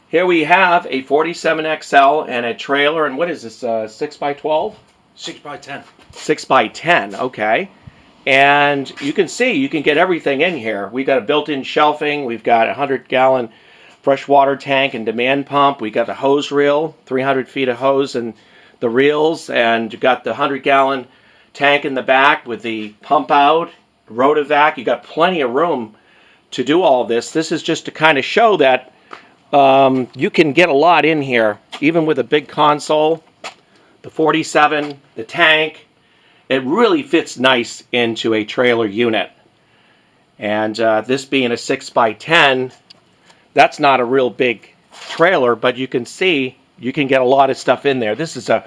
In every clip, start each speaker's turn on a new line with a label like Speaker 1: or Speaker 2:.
Speaker 1: Here we have a 47XL and a trailer, and what is this, 6 by 12?
Speaker 2: 6 by 10.
Speaker 1: 6 by 10, okay. And you can see, you can get everything in here. We've got a built-in shelving, we've got a 100-gallon freshwater tank and demand pump, we got the hose reel, 300 feet of hose and the reels, and you've got the 100-gallon tank in the back with the pump out, rotovac. You got plenty of room to do all this. This is just to kind of show that you can get a lot in here, even with a big console, the 47, the tank. It really fits nice into a trailer unit. And this being a 6 by 10, that's not a real big trailer, but you can see you can get a lot of stuff in there. This is a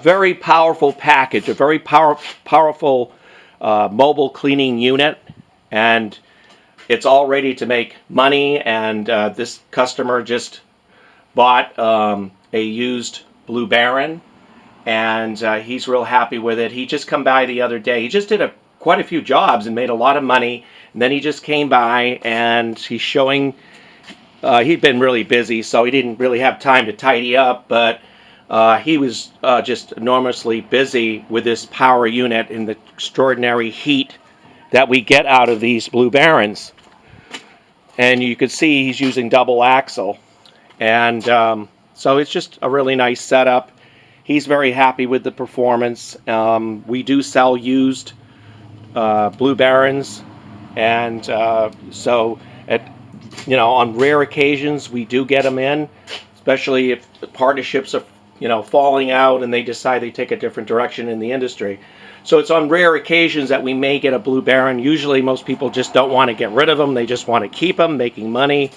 Speaker 1: very powerful package, a very powerful mobile cleaning unit, and it's all ready to make money. And this customer just bought a used Blue Baron, and he's real happy with it. He just come by the other day. He just did quite a few jobs and made a lot of money, and then he just came by and he's showing. He'd been really busy, so he didn't really have time to tidy up, but he was just enormously busy with this power unit and the extraordinary heat that we get out of these Blue Barons. And you can see he's using double axle. And so it's just a really nice setup. He's very happy with the performance. We do sell used Blue Barons, and so on rare occasions we do get them in, especially if the partnerships are falling out and they decide they take a different direction in the industry. So it's on rare occasions that we may get a Blue Baron. Usually most people just don't want to get rid of them. They just want to keep them, making money.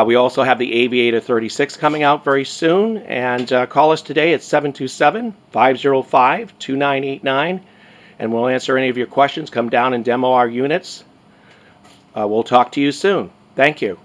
Speaker 1: We also have the Aviator 36 coming out very soon. And call us today at 727-505-2989. And we'll answer any of your questions. Come down and demo our units. We'll talk to you soon. Thank you.